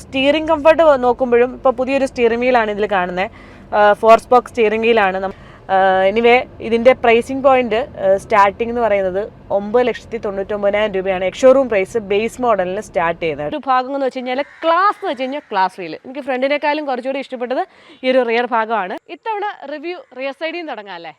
Steering comfort നോക്കുമ്പോഴും ഇപ്പോൾ പുതിയൊരു സ്റ്റിയറിംഗ് വീലാണ് ഇതിൽ കാണുന്നത്. 4 സ്പോക്ക് സ്റ്റിയറിംഗ് വീലാണ്. എനിവേ ഇതിൻ്റെ പ്രൈസിങ് പോയിന്റ് സ്റ്റാർട്ടിംഗ് എന്ന് പറയുന്നത് 9,99,000 രൂപയാണ് എക്സ്ഷോറൂം പ്രൈസ് ബേസ് മോഡലിന് സ്റ്റാർട്ട് ചെയ്യുന്നത്. ഒരു ഭാഗം എന്ന് വെച്ച് കഴിഞ്ഞാൽ ക്ലാസ് എന്ന് വെച്ച് കഴിഞ്ഞാൽ ക്ലാസ് വീല്. എനിക്ക് ഫ്രണ്ടിനേക്കാളും കുറച്ചുകൂടി ഇഷ്ടപ്പെട്ടത് ഈ ഒരു റിയർ ഭാഗമാണ്. ഇത്തവണ റിവ്യൂ റിയർ സൈഡിൽ നിന്ന് തുടങ്ങാം അല്ലേ.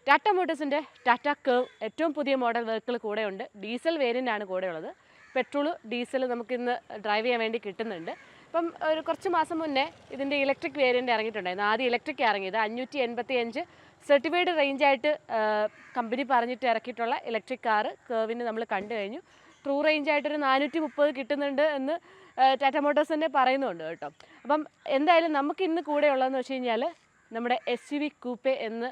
ടാറ്റ മോട്ടോഴ്സിൻ്റെ ടാറ്റ കേർവ് ഏറ്റവും പുതിയ മോഡൽ വെഹിക്കിൾ കൂടെയുണ്ട്. ഡീസൽ വേരിയൻ്റ് ആണ് കൂടെയുള്ളത്. പെട്രോൾ ഡീസൽ നമുക്കിന്ന് ഡ്രൈവ് ചെയ്യാൻ വേണ്ടി കിട്ടുന്നുണ്ട്. അപ്പം ഒരു കുറച്ച് മാസം മുന്നേ ഇതിൻ്റെ ഇലക്ട്രിക് വേരിയൻ്റ് ഇറങ്ങിയിട്ടുണ്ടായിരുന്നു. ആദ്യം ഇലക്ട്രിക് ഇറങ്ങിയത് 585 സർട്ടിഫൈഡ് റേഞ്ചായിട്ട് കമ്പനി പറഞ്ഞിട്ട് ഇറക്കിയിട്ടുള്ള ഇലക്ട്രിക് കാറ് കേർവിന് നമ്മൾ കണ്ടു കഴിഞ്ഞു. ട്രൂ റേഞ്ചായിട്ടൊരു 430 കിട്ടുന്നുണ്ട് എന്ന് ടാറ്റ മോട്ടോഴ്സ് തന്നെ പറയുന്നുണ്ട് കേട്ടോ. അപ്പം എന്തായാലും നമുക്ക് ഇന്ന് കൂടെയുള്ളതെന്ന് വെച്ച് കഴിഞ്ഞാൽ നമ്മുടെ SUV കൂപ്പെ എന്ന്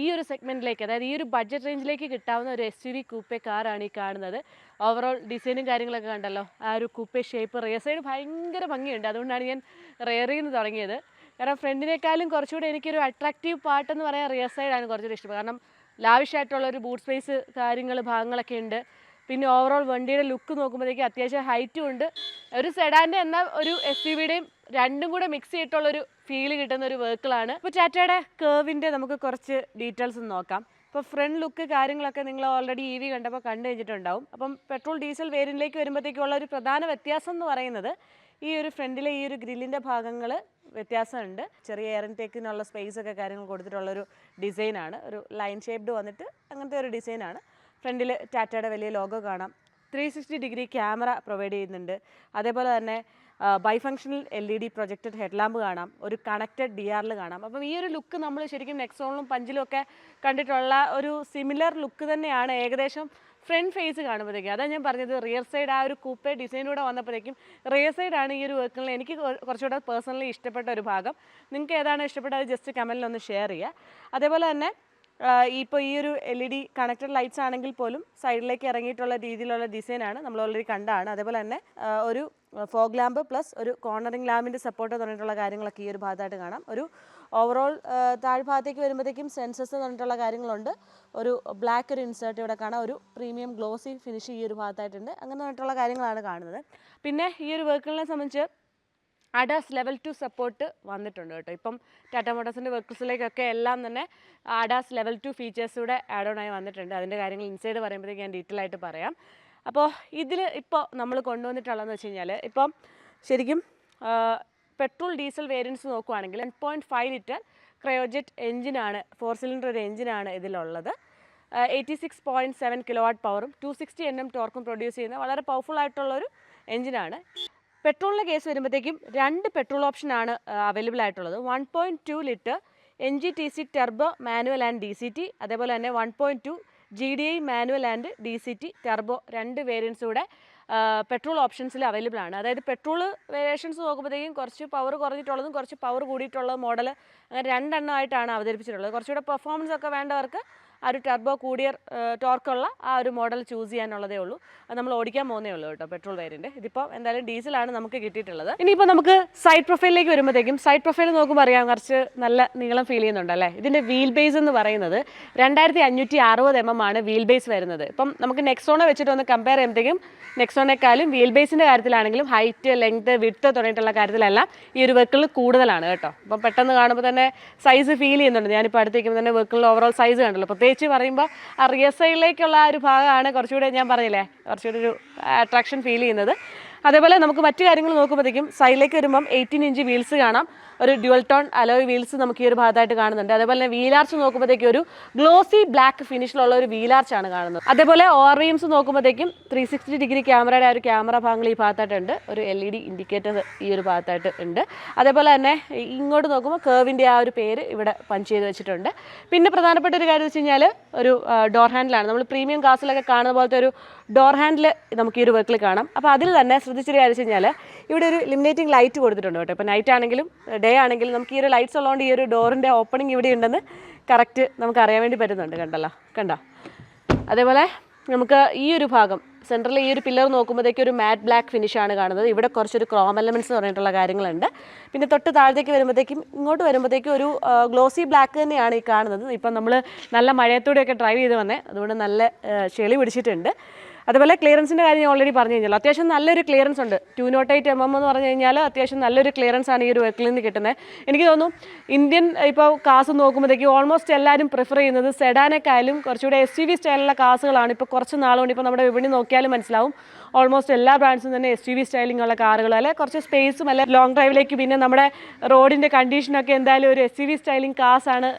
ഈ ഒരു സെഗ്മെൻറ്റിലേക്ക്, അതായത് ഈ ഒരു ബഡ്ജറ്റ് റേഞ്ചിലേക്ക് കിട്ടാവുന്ന ഒരു SUV കൂപ്പെ കാറാണ് ഈ കാണുന്നത്. ഓവറോൾ ഡിസൈനും കാര്യങ്ങളൊക്കെ കണ്ടല്ലോ. ആ ഒരു കൂപ്പെ ഷേപ്പ്, റിയർ സൈഡ് ഭയങ്കര ഭംഗിയുണ്ട്. അതുകൊണ്ടാണ് ഞാൻ റിയറിൽ നിന്ന് തുടങ്ങിയത്. കാരണം ഫ്രണ്ടിനേക്കാളും കുറച്ചുകൂടി എനിക്കൊരു അട്രാക്റ്റീവ് പാർട്ടെന്ന് പറയാൻ റിയർ സൈഡാണ് കുറച്ചുകൂടി ഇഷ്ടം. കാരണം ലാവിഷായിട്ടുള്ളൊരു ബൂട്ട് സ്പേസ് ഭാഗങ്ങളൊക്കെ ഉണ്ട്. പിന്നെ ഓവറോൾ വണ്ടിയുടെ ലുക്ക് നോക്കുമ്പോഴത്തേക്ക് അത്യാവശ്യം ഹൈറ്റും ഉണ്ട്. ഒരു സെഡാൻ്റെ എന്നാൽ ഒരു SUVയുടെയും രണ്ടും കൂടെ മിക്സ് ചെയ്തിട്ടുള്ളൊരു ഫീല് കിട്ടുന്ന ഒരു വെഹിക്കിളാണ്. ഇപ്പോൾ ടാറ്റയുടെ കേർവിൻ്റെ നമുക്ക് കുറച്ച് ഡീറ്റെയിൽസ് നോക്കാം. ഇപ്പോൾ ഫ്രണ്ട് ലുക്ക് കാര്യങ്ങളൊക്കെ നിങ്ങൾ ഓൾറെഡി EV കണ്ടപ്പോൾ കണ്ടു കഴിഞ്ഞിട്ടുണ്ടാവും. അപ്പം പെട്രോൾ ഡീസൽ വേരിയൻറ്റിലേക്ക് വരുമ്പോഴത്തേക്കുള്ള ഒരു പ്രധാന വ്യത്യാസം എന്ന് പറയുന്നത് ഈ ഒരു ഫ്രണ്ടിലെ ഈ ഒരു ഗ്രില്ലിൻ്റെ ഭാഗങ്ങൾ വ്യത്യാസമുണ്ട്. ചെറിയ എയർ ഇൻടേക്കിനുള്ള സ്പേസ് ഒക്കെ കാര്യങ്ങൾ കൊടുത്തിട്ടുള്ളൊരു ഡിസൈനാണ്. ഒരു ലൈൻ ഷേപ്ഡ് വന്നിട്ട് അങ്ങനത്തെ ഒരു ഡിസൈനാണ്. ഫ്രണ്ടിൽ ടാറ്റയുടെ വലിയ ലോഗോ കാണാം. 360 ഡിഗ്രി ക്യാമറ പ്രൊവൈഡ് ചെയ്യുന്നുണ്ട്. അതേപോലെ തന്നെ ബൈഫങ്ഷണൽ LED പ്രൊജക്റ്റഡ് ഹെഡ്ലാമ്പ് കാണാം. ഒരു കണക്റ്റഡ് DRL കാണാം. അപ്പം ഈ ഒരു ലുക്ക് നമ്മൾ ശരിക്കും നെക്സോണിലും പഞ്ചിലും ഒക്കെ കണ്ടിട്ടുള്ള ഒരു സിമിലർ ലുക്ക് തന്നെയാണ് ഏകദേശം ഫ്രണ്ട് ഫേസ് കാണുമ്പോഴത്തേക്കും. അതാണ് ഞാൻ പറഞ്ഞത്, റിയർ സൈഡ് ആ ഒരു കൂപ്പെ ഡിസൈനൂടെ വന്നപ്പോഴേക്കും റിയർ സൈഡാണ് ഈ ഒരു വെഹിക്കിളിൽ എനിക്ക് കുറച്ചുകൂടെ പേഴ്സണലി ഇഷ്ടപ്പെട്ട ഒരു ഭാഗം. നിങ്ങൾക്ക് ഏതാണ് ഇഷ്ടപ്പെട്ടത് ജസ്റ്റ് കമൻറ്റിലൊന്ന് ഷെയർ ചെയ്യുക. അതേപോലെ തന്നെ ഇപ്പോൾ ഈ ഒരു LED കണക്റ്റഡ് ലൈറ്റ്സ് ആണെങ്കിൽ പോലും സൈഡിലേക്ക് ഇറങ്ങിയിട്ടുള്ള രീതിയിലുള്ള ഡിസൈനാണ് നമ്മൾ ഓൾറെഡി കണ്ടാണ്. അതേപോലെ തന്നെ ഒരു ഫോഗ് ലാമ്പ് പ്ലസ് ഒരു കോർണറിംഗ് ലാമ്പിൻ്റെ സപ്പോർട്ട് തുടങ്ങിയിട്ടുള്ള കാര്യങ്ങളൊക്കെ ഈ ഒരു ഭാഗത്തായിട്ട് കാണാം. ഒരു ഓവറോൾ താഴ്ഭാഗത്തേക്ക് വരുമ്പോഴത്തേക്കും സെൻസസ് തുടങ്ങിയിട്ടുള്ള കാര്യങ്ങളുണ്ട്. ഒരു ബ്ലാക്ക് ഒരു ഇൻസേർട്ട് ഇവിടെ കാണാം. ഒരു പ്രീമിയം ഗ്ലോസി ഫിനിഷ് ഈ ഒരു ഭാഗത്തായിട്ടുണ്ട്. അങ്ങനെ പറഞ്ഞിട്ടുള്ള കാര്യങ്ങളാണ് കാണുന്നത്. പിന്നെ ഈ ഒരു വെഹിക്കിളിനെ സംബന്ധിച്ച് ADAS Level 2 സപ്പോർട്ട് വന്നിട്ടുണ്ട് കേട്ടോ. ഇപ്പം ടാറ്റ മോട്ടോഴ്സിൻ്റെ വെഹിക്കിൾസിലേക്കൊക്കെ എല്ലാം തന്നെ ADAS Level 2 ഫീച്ചേഴ്സൂടെ ആഡ് ഓൺ ആയി വന്നിട്ടുണ്ട്. അതിൻ്റെ കാര്യങ്ങൾ ഇൻസൈഡ് പറയുമ്പോഴത്തേക്ക് ഞാൻ ഡീറ്റെയിൽ ആയിട്ട് പറയാം. അപ്പോൾ ഇതിൽ ഇപ്പോൾ നമ്മൾ കൊണ്ടുവന്നിട്ടുള്ളതെന്ന് വെച്ച് കഴിഞ്ഞാൽ ഇപ്പം ശരിക്കും പെട്രോൾ ഡീസൽ വേരിയൻസ് നോക്കുവാണെങ്കിൽ 1.5 ലിറ്റർ ക്രയോജെറ്റ് എഞ്ചിനാണ്, 4 സിലിണ്ടർ ഒരു എഞ്ചിനാണ് ഇതിലുള്ളത്. 86.7 കിലോവാട്ട് പവറും 260 Nm ടോർക്കും പ്രൊഡ്യൂസ് ചെയ്യുന്ന വളരെ പവർഫുൾ ആയിട്ടുള്ളൊരു എഞ്ചിനാണ്. പെട്രോളിൻ്റെ കേസ് വരുമ്പോഴത്തേക്കും 2 പെട്രോൾ ഓപ്ഷനാണ് അവൈലബിൾ ആയിട്ടുള്ളത്. 1.2 litre NGTC turbo manual and DCT, അതേപോലെ തന്നെ 1.2 GDI manual and DCT turbo 2 വേരിയൻസൂടെ പെട്രോൾ ഓപ്ഷൻസിൽ അവൈലബിൾ ആണ്. അതായത് പെട്രോൾ വേരിയേഷൻസ് നോക്കുമ്പോഴത്തേക്കും കുറച്ച് പവർ കുറഞ്ഞിട്ടുള്ളതും കുറച്ച് പവർ കൂടിയിട്ടുള്ള മോഡൽ അങ്ങനെ 2 എണ്ണമായിട്ടാണ് അവതരിപ്പിച്ചിട്ടുള്ളത്. കുറച്ചുകൂടെ പെർഫോമൻസ് ഒക്കെ വേണ്ടവർക്ക് ആ ഒരു ടർബോ കൂടിയ ടോർക്കുള്ള ആ ഒരു മോഡൽ ചൂസ് ചെയ്യാനുള്ളതേ ഉള്ളൂ. അത് നമ്മൾ ഓടിക്കാൻ പോകുന്നേ ഉള്ളൂ കേട്ടോ പെട്രോൾ വേരിയൻറ്റ്. ഇതിപ്പോൾ എന്തായാലും ഡീസലാണ് നമുക്ക് കിട്ടിയിട്ടുള്ളത്. ഇനിയിപ്പോൾ നമുക്ക് സൈഡ് പ്രൊഫൈലിലേക്ക് വരുമ്പോഴത്തേക്കും സൈഡ് പ്രൊഫൈൽ നോക്കുമ്പോൾ അറിയാം കുറച്ച് നല്ല നീളം ഫീൽ ചെയ്യുന്നുണ്ടല്ലേ. ഇതിൻ്റെ വീൽ ബേസ് എന്ന് പറയുന്നത് 2560 mm ആണ് വീൽ ബേസ് വരുന്നത്. ഇപ്പം നമുക്ക് നെക്സോണെ വെച്ചിട്ട് ഒന്ന് കമ്പയർ ചെയ്യുമ്പോഴത്തേക്കും നെക്സോണേക്കാളും വീൽ ബേസിൻ്റെ കാര്യത്തിലാണെങ്കിലും ഹൈറ്റ്, ലെങ്ത്, വിഡ്ത്ത് തുടങ്ങിയിട്ടുള്ള കാര്യത്തിലെല്ലാം ഈ ഒരു വെഹിക്കിളിൽ കൂടുതലാണ് കേട്ടോ. അപ്പം പെട്ടെന്ന് കാണുമ്പോൾ തന്നെ സൈസ് ഫീൽ ചെയ്യുന്നുണ്ട്. ഞാനിപ്പോൾ അടുത്തേക്കുമ്പോൾ തന്നെ വെഹിക്കിളിൽ ഓവറോൾ സൈസ് കണ്ടല്ലോ. പ്രത്യേകിച്ച് പറയുമ്പോൾ ആ റിയർ സൈഡിലേക്കുള്ള ആ ഒരു ഭാഗമാണ് കുറച്ചുകൂടെ, ഞാൻ പറഞ്ഞില്ലേ, കുറച്ചുകൂടി ഒരു അട്രാക്ഷൻ ഫീൽ ചെയ്യുന്നത്. അതേപോലെ നമുക്ക് മറ്റു കാര്യങ്ങൾ നോക്കുമ്പോഴത്തേക്കും സൈഡിലേക്ക് വരുമ്പം 18 ഇഞ്ച് വീൽസ് കാണാം. ഒരു ഡ്യുവൽ ടോൺ അലോയ് വീൽസ് നമുക്ക് ഈ ഒരു ഭാഗത്തായിട്ട് കാണുന്നുണ്ട്. അതേപോലെ തന്നെ വീലാർച്ച് നോക്കുമ്പോഴത്തേക്കും ഒരു ഗ്ലോസി ബ്ലാക്ക് ഫിനിഷിലുള്ള ഒരു വീലാർച്ചാണ് കാണുന്നത്. അതേപോലെ ORVMs നോക്കുമ്പോഴത്തേക്കും 360 ഡിഗ്രി ക്യാമറയുടെ ആ ഒരു ക്യാമറ ഭാഗങ്ങൾ ഈ ഭാഗത്തായിട്ടുണ്ട്. ഒരു LED ഇൻഡിക്കേറ്റർ ഈ ഒരു ഭാഗത്തായിട്ട് ഉണ്ട്. അതേപോലെ തന്നെ ഇങ്ങോട്ട് നോക്കുമ്പോൾ കേർവിൻ്റെ ആ ഒരു പേര് ഇവിടെ പഞ്ച് ചെയ്ത് വെച്ചിട്ടുണ്ട്. പിന്നെ പ്രധാനപ്പെട്ട ഒരു കാര്യം വെച്ച് കഴിഞ്ഞാൽ ഒരു ഡോർ ഹാൻഡിലാണ്. നമ്മൾ പ്രീമിയം കാസിലൊക്കെ കാണുന്ന പോലത്തെ ഒരു ഡോർ ഹാൻഡിൽ നമുക്ക് ഈ ഒരു വെഹിക്കിൾ കാണാം. അപ്പോൾ അതിൽ തന്നെ ശ്രദ്ധിച്ചൊരു കാര്യം വെച്ച് കഴിഞ്ഞാൽ ഇവിടെ ഒരു ഇലുമിനേറ്റിംഗ് ലൈറ്റ് കൊടുത്തിട്ടുണ്ട് കേട്ടോ. ഇപ്പോൾ നൈറ്റ് ആണെങ്കിലും ഡേ ആണെങ്കിലും നമുക്ക് ഈ ഒരു ലൈറ്റ്സ് ഉള്ളതുകൊണ്ട് ഈ ഒരു ഡോറിൻ്റെ ഓപ്പണിംഗ് ഇവിടെ ഉണ്ടെന്ന് കറക്റ്റ് നമുക്ക് അറിയാൻ വേണ്ടി പറ്റുന്നുണ്ട്. കണ്ടോ. അതേപോലെ നമുക്ക് ഈ ഒരു ഭാഗം സെൻറ്ററിൽ ഈ ഒരു പില്ലർ നോക്കുമ്പോഴത്തേക്ക് ഒരു മാറ്റ് ബ്ലാക്ക് ഫിനിഷാണ് കാണുന്നത്. ഇവിടെ കുറച്ചൊരു ക്രോം എലമെൻറ്റ്സ് എന്ന് പറഞ്ഞിട്ടുള്ള കാര്യങ്ങളുണ്ട്. പിന്നെ തൊട്ട് താഴത്തേക്ക് വരുമ്പോഴത്തേക്കും ഇങ്ങോട്ട് വരുമ്പോഴത്തേക്കും ഒരു ഗ്ലോസി ബ്ലാക്ക് തന്നെയാണ് ഈ കാണുന്നത്. ഇപ്പം നമ്മൾ നല്ല മഴയത്തൂടെയൊക്കെ ഡ്രൈവ് ചെയ്ത് വന്നേ, അതുകൊണ്ട് നല്ല ചെളി പിടിച്ചിട്ടുണ്ട്. അതുപോലെ ക്ലിയറൻസിൻ്റെ കാര്യം ഞാൻ ഓൾറെഡി പറഞ്ഞു കഴിഞ്ഞാൽ അത്യാവശ്യം നല്ലൊരു ക്ലിയറൻസ് ഉണ്ട്. 208 mm എന്ന് പറഞ്ഞു കഴിഞ്ഞാൽ അത്യാവശ്യം നല്ലൊരു ക്ലിയറൻസ് ആണ് ഈ ഒരു വെഹിക്കിളിൽ നിന്ന് കിട്ടുന്നത്. എനിക്ക് തോന്നുന്നു ഇന്ത്യൻ ഇപ്പോൾ കാസ് നോക്കുമ്പോഴത്തേക്കും ഓൾമോസ്റ്റ് എല്ലാവരും പ്രിഫർ ചെയ്യുന്നത് സെഡാനേക്കാളും കുറച്ചുകൂടെ SUV സ്റ്റൈലുള്ള കാസുകളാണ്. ഇപ്പോൾ കുറച്ച് നാളുകൊണ്ട് ഇപ്പോൾ നമ്മുടെ വിപണി നോക്കിയാലും മനസ്സിലാവും ഓൾമോസ്റ്റ് എല്ലാ ബ്രാൻഡ്സും തന്നെ SUV സ്റ്റൈലിംഗ് ഉള്ള കാറുകൾ, അല്ലെ കുറച്ച് സ്പേസും അല്ലെ ലോങ് ഡ്രൈവിലേക്ക് പിന്നെ നമ്മുടെ റോഡിൻ്റെ കണ്ടീഷനൊക്കെ എന്തായാലും ഒരു SUV സ്റ്റൈലിംഗ് കാസാണ്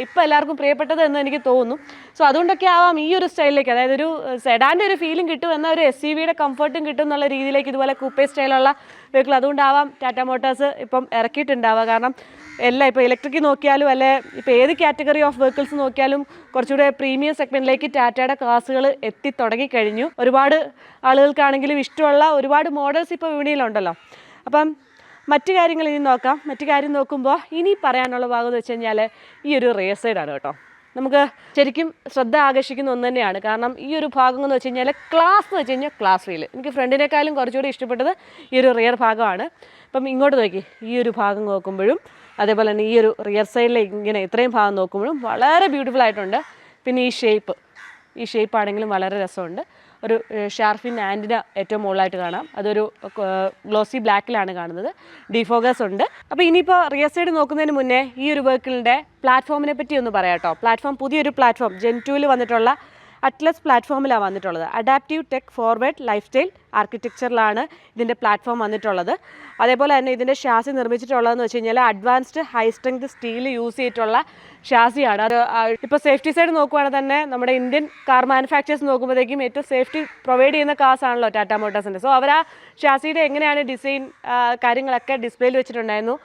ഇപ്പോൾ എല്ലാവർക്കും പ്രിയപ്പെട്ടത് എന്ന് എനിക്ക് തോന്നുന്നു. സോ അതുകൊണ്ടൊക്കെ ആവാം ഈ ഒരു സ്റ്റൈലിലേക്ക്, അതായത് ഒരു സെഡാൻ്റെ ഒരു ഫീലും കിട്ടും എന്നാൽ ഒരു SUVയുടെ കംഫർട്ടും കിട്ടും എന്നുള്ള രീതിയിലേക്ക് ഇതുപോലെ കൂപ്പേ സ്റ്റൈലുള്ള വെഹിക്കിൾ അതുകൊണ്ടാവാം ടാറ്റ മോട്ടോഴ്സ് ഇപ്പം ഇറക്കിയിട്ടുണ്ടാവുക. കാരണം എല്ലാം ഇപ്പോൾ ഇലക്ട്രിക് നോക്കിയാലും അല്ലെ ഇപ്പോൾ ഏത് കാറ്റഗറി ഓഫ് വെഹിക്കിൾസ് നോക്കിയാലും കുറച്ചുകൂടെ പ്രീമിയം സെഗ്മെൻറ്റിലേക്ക് ടാറ്റയുടെ കാസുകൾ എത്തി തുടങ്ങിക്കഴിഞ്ഞു. ഒരുപാട് ആളുകൾക്കാണെങ്കിലും ഇഷ്ടമുള്ള ഒരുപാട് മോഡൽസ് ഇപ്പോൾ വിപണിയിലുണ്ടല്ലോ. അപ്പം മറ്റു കാര്യങ്ങൾ ഇനി നോക്കാം. മറ്റു കാര്യം നോക്കുമ്പോൾ ഇനി പറയാനുള്ള ഭാഗം എന്ന് വെച്ച് കഴിഞ്ഞാൽ ഈ ഒരു റിയർ സൈഡാണ് കേട്ടോ. നമുക്ക് ശരിക്കും ശ്രദ്ധ ആകർഷിക്കുന്ന ഒന്ന് തന്നെയാണ്. കാരണം ഈ ഒരു ഭാഗം എന്ന് വെച്ച് കഴിഞ്ഞാൽ ക്ലാസ് എന്ന് വെച്ച് കഴിഞ്ഞാൽ ക്ലാസ് ഫീൽ എനിക്ക് ഫ്രണ്ടിനേക്കാളും കുറച്ചുകൂടി ഇഷ്ടപ്പെട്ടത് ഈ ഒരു റിയർ ഭാഗമാണ്. അപ്പം ഇങ്ങോട്ട് നോക്കി ഈ ഒരു ഭാഗം നോക്കുമ്പോഴും അതേപോലെ തന്നെ ഈ ഒരു റിയർ സൈഡിലേക്ക് ഇങ്ങനെ ഇത്രയും ഭാഗം നോക്കുമ്പോഴും വളരെ ബ്യൂട്ടിഫുൾ ആയിട്ടുണ്ട്. പിന്നെ ഈ ഷേപ്പ് ആണെങ്കിലും വളരെ രസമുണ്ട്. ഒരു ഷാർഫിൻ ആൻറ്റിന ഏറ്റവും മുകളിലായിട്ട് കാണാം. അതൊരു ഗ്ലോസി ബ്ലാക്കിലാണ് കാണുന്നത്. ഡിഫോക്കസ് ഉണ്ട്. അപ്പോൾ ഇനിയിപ്പോൾ റിയർ സൈഡ് നോക്കുന്നതിന് മുന്നേ ഈ ഒരു വെഹിക്കിളിൻ്റെ പ്ലാറ്റ്ഫോമിനെ പറ്റി ഒന്ന് പറയാം കേട്ടോ. പ്ലാറ്റ്ഫോം പുതിയൊരു പ്ലാറ്റ്ഫോം Gen 2 വന്നിട്ടുള്ള അറ്റ്ലസ് പ്ലാറ്റ്ഫോമിലാണ് വന്നിട്ടുള്ളത്. Adaptive tech forward lifestyle ആർക്കിടെക്ചറിലാണ് ഇതിൻ്റെ പ്ലാറ്റ്ഫോം വന്നിട്ടുള്ളത്. അതേപോലെ തന്നെ ഇതിൻ്റെ ഷാസി നിർമ്മിച്ചിട്ടുള്ളതെന്ന് വെച്ച് കഴിഞ്ഞാൽ advanced high strength steel use ചെയ്തിട്ടുള്ള ഷാസിയാണ്. അത് ഇപ്പോൾ സേഫ്റ്റി സൈഡ് നോക്കുവാണെങ്കിൽ തന്നെ നമ്മുടെ ഇന്ത്യൻ കാർ മാനുഫാക്ചേഴ്സ് നോക്കുമ്പോഴത്തേക്കും ഏറ്റവും സേഫ്റ്റി പ്രൊവൈഡ് ചെയ്യുന്ന കാസാണല്ലോ ടാറ്റ മോട്ടോഴ്സിൻ്റെ. സോ അവർ ആ ഷാസിയുടെ എങ്ങനെയാണ് ഡിസൈൻ കാര്യങ്ങളൊക്കെ ഡിസ്പ്ലേയിൽ വെച്ചിട്ടുണ്ടായിരുന്നു.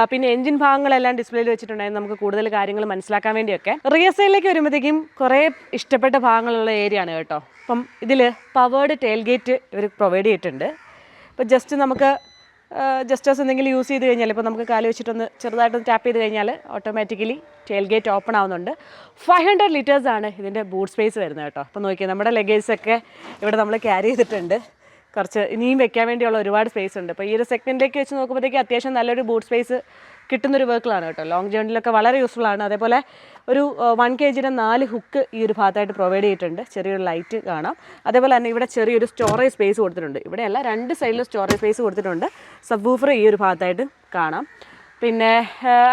പിന്നെ എഞ്ചിൻ ഭാഗങ്ങളെല്ലാം ഡിസ്പ്ലേയിൽ വെച്ചിട്ടുണ്ടായിരുന്നു നമുക്ക് കൂടുതൽ കാര്യങ്ങൾ മനസ്സിലാക്കാൻ വേണ്ടിയൊക്കെ. റിയർ സൈഡിലേക്ക് വരുമ്പോഴത്തേക്കും കുറേ ഇഷ്ടപ്പെട്ട ഭാഗങ്ങളുള്ള ഏരിയ ആണ് കേട്ടോ. അപ്പം ഇതിൽ പവേർഡ് ടെയിൽ ഗേറ്റ് ഇവർ പ്രൊവൈഡ് ചെയ്തിട്ടുണ്ട്. ഇപ്പോൾ ജസ്റ്റ് നമുക്ക് ജസ്റ്റേഴ്സ് എന്തെങ്കിലും യൂസ് ചെയ്ത് കഴിഞ്ഞാൽ ഇപ്പോൾ നമുക്ക് കാല് വെച്ചിട്ടൊന്ന് ചെറുതായിട്ടൊന്ന് ടാപ്പ് ചെയ്ത് കഴിഞ്ഞാൽ ഓട്ടോമാറ്റിക്കലി ടെയിൽ ഗേറ്റ് ഓപ്പൺ ആവുന്നുണ്ട്. 500 ലിറ്റേഴ്സാണ് ഇതിൻ്റെ ബൂട്ട് സ്പേസ് വരുന്നത് കേട്ടോ. അപ്പോൾ നോക്കിയാൽ നമ്മുടെ ലഗേജൊക്കെ ഇവിടെ നമ്മൾ ക്യാരി ചെയ്തിട്ടുണ്ട്. കുറച്ച് ഇനിയും വെക്കാൻ വേണ്ടിയുള്ള ഒരുപാട് സ്പേസ് ഉണ്ട്. അപ്പോൾ ഈ ഒരു സെഗ്മെൻറ്റിലേക്ക് വെച്ച് നോക്കുമ്പോഴത്തേക്ക് അത്യാവശ്യം നല്ലൊരു ബൂട്ട് സ്പേസ് കിട്ടുന്നൊരു വെഹിക്കിളാണ് കേട്ടോ. ലോങ് ജേർണിയിലൊക്കെ വളരെ യൂസ്ഫുൾ ആണ്. അതേപോലെ ഒരു 1 kg 4 ഹുക്ക് ഈ ഒരു ഭാഗത്തായിട്ട് പ്രൊവൈഡ് ചെയ്തിട്ടുണ്ട്. ചെറിയൊരു ലൈറ്റ് കാണാം. അതേപോലെ തന്നെ ഇവിടെ ചെറിയൊരു സ്റ്റോറേജ് സ്പേസ് കൊടുത്തിട്ടുണ്ട്. ഇവിടെയല്ല, 2 സൈഡിലും സ്റ്റോറേജ് സ്പേസ് കൊടുത്തിട്ടുണ്ട്. സബ് വൂഫർ ഈ ഒരു ഭാഗത്തായിട്ട് കാണാം. പിന്നെ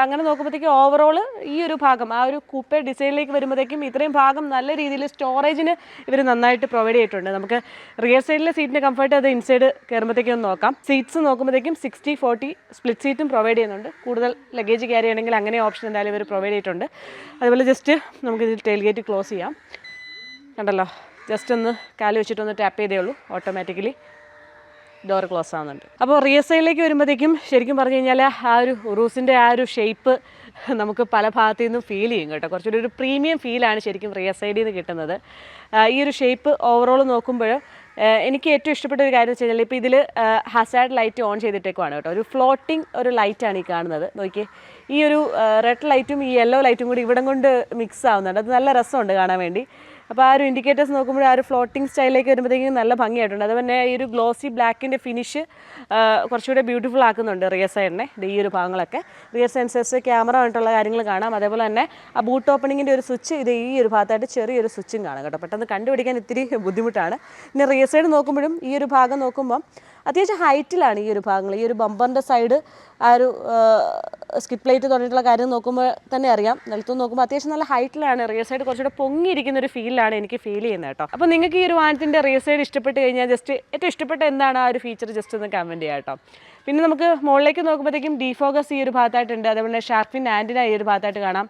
അങ്ങനെ നോക്കുമ്പോഴത്തേക്കും ഓവറോൾ ഈ ഒരു ഭാഗം ആ ഒരു കൂപ്പേ ഡിസൈനിലേക്ക് വരുമ്പോഴത്തേക്കും ഇത്രയും ഭാഗം നല്ല രീതിയിൽ സ്റ്റോറേജിന് ഇവർ നന്നായിട്ട് പ്രൊവൈഡ് ചെയ്തിട്ടുണ്ട്. നമുക്ക് റിയർ സൈഡിലെ സീറ്റിൻ്റെ കംഫർട്ട് അത് ഇൻസൈഡ് കയറുമ്പോഴത്തേക്കും ഒന്ന് നോക്കാം. സീറ്റ്സ് നോക്കുമ്പോഴത്തേക്കും 60-40 സ്പ്ലിറ്റ് സീറ്റും പ്രൊവൈഡ് ചെയ്യുന്നുണ്ട്. കൂടുതൽ ലഗേജ് ക്യാരി ചെയ്യണമെങ്കിൽ അങ്ങനെ ഓപ്ഷൻ എന്തായാലും ഇവർ പ്രൊവൈഡ് ചെയ്തിട്ടുണ്ട്. അതുപോലെ ജസ്റ്റ് നമുക്കിതിൽ ടെയിൽ ഗേറ്റ് ക്ലോസ് ചെയ്യാം. കണ്ടല്ലോ, ജസ്റ്റ് ഒന്ന് കാല് വെച്ചിട്ടൊന്ന് ടാപ്പ് ചെയ്തേ ഉള്ളൂ, ഓട്ടോമാറ്റിക്കലി ഡോർ ക്ലോസ് ആവുന്നുണ്ട്. അപ്പോൾ റിയർ സൈഡിലേക്ക് വരുമ്പോഴത്തേക്കും ശരിക്കും പറഞ്ഞു കഴിഞ്ഞാൽ ആ ഒരു ഉറൂസിൻ്റെ ആ ഒരു ഷേപ്പ് നമുക്ക് പല ഭാഗത്തു നിന്നും ഫീൽ ചെയ്യും കേട്ടോ. കുറച്ചുകൂടി ഒരു പ്രീമിയം ഫീലാണ് ശരിക്കും റിയർ സൈഡിൽ നിന്ന് കിട്ടുന്നത്. ഈ ഒരു ഷേപ്പ് ഓവറോൾ നോക്കുമ്പോൾ എനിക്ക് ഏറ്റവും ഇഷ്ടപ്പെട്ട ഒരു കാര്യം വെച്ച് കഴിഞ്ഞാൽ ഇപ്പോൾ ഇതിൽ ഹസാർഡ് ലൈറ്റ് ഓൺ ചെയ്തിട്ടേക്കുവാണ് കേട്ടോ. ഒരു ഫ്ലോട്ടിംഗ് ഒരു ലൈറ്റാണ് ഈ കാണുന്നത്. നോക്കിയേ, ഈ ഒരു റെഡ് ലൈറ്റും ഈ യെല്ലോ ലൈറ്റും കൂടി ഇവിടം കൊണ്ട് മിക്സ് ആവുന്നുണ്ട്. അത് നല്ല രസമുണ്ട് കാണാൻ വേണ്ടി. അപ്പോൾ ആ ഒരു ഇൻഡിക്കേറ്റേഴ്സ് നോക്കുമ്പോൾ ആ ഒരു ഫ്ലോട്ടിംഗ് സ്റ്റൈലിലേക്ക് വരുമ്പോഴത്തേക്കും നല്ല ഭംഗിയായിട്ടുണ്ട്. അതുപോലെ ഈ ഒരു ഗ്ലോസി ബ്ലാക്കിൻ്റെ ഫിനിഷ് കുറച്ചുകൂടെ ബ്യൂട്ടിഫുൾ ആക്കുന്നുണ്ട് റിയർ സൈഡിനെ. ഈ ഒരു ഭാഗങ്ങളൊക്കെ റിയർ സെൻസേഴ്സ്, ക്യാമറ ആയിട്ടുള്ള കാര്യങ്ങൾ കാണാം. അതേപോലെ തന്നെ ആ ബൂട്ട് ഓപ്പണിങ്ങിൻ്റെ ഒരു സ്വിച്ച് ഇത് ഈ ഒരു ഭാഗത്തായിട്ട് ചെറിയൊരു സ്വിച്ചും കാണാം കേട്ടോ. പെട്ടെന്ന് കണ്ടുപിടിക്കാൻ ഇത്തിരി ബുദ്ധിമുട്ടാണ്. പിന്നെ റിയർ സൈഡ് നോക്കുമ്പോഴും ഈ ഒരു ഭാഗം നോക്കുമ്പം അത്യാവശ്യം ഹൈറ്റിലാണ് ഈ ഒരു ഭാഗങ്ങൾ. ഈ ഒരു ബമ്പറിൻ്റെ സൈഡ് ആ ഒരു സ്കിപ്പ് പ്ലേറ്റ് തുടങ്ങിയിട്ടുള്ള കാര്യം നോക്കുമ്പോൾ തന്നെ അറിയാം. നിലത്തുനിന്ന് നോക്കുമ്പോൾ അത്യാവശ്യം നല്ല ഹൈറ്റിലാണ്. റിയർ സൈഡ് കുറച്ചുകൂടെ പൊങ്ങിയിരിക്കുന്ന ഒരു ഫീലാണ് എനിക്ക് ഫീൽ ചെയ്യുന്നത് കേട്ടോ. അപ്പോൾ നിങ്ങൾക്ക് ഈ ഒരു വാഹനത്തിൻ്റെ റിയർ സൈഡ് ഇഷ്ടപ്പെട്ട് കഴിഞ്ഞാൽ ജസ്റ്റ് ഏറ്റവും ഇഷ്ടപ്പെട്ട എന്താണ് ആ ഒരു ഫീച്ചർ ജസ്റ്റ് ഒന്ന് കമൻറ്റ് ചെയ്യാം കേട്ടോ. പിന്നെ നമുക്ക് മുകളിലേക്ക് നോക്കുമ്പോഴത്തേക്കും ഡിഫോക്കസ് ഈ ഒരു ഭാഗത്തായിട്ടുണ്ട്. അതേപോലെ ഷാർഫിൻ ആൻറ്റിന ഈ ഒരു ഭാഗത്തായിട്ട് കാണാം.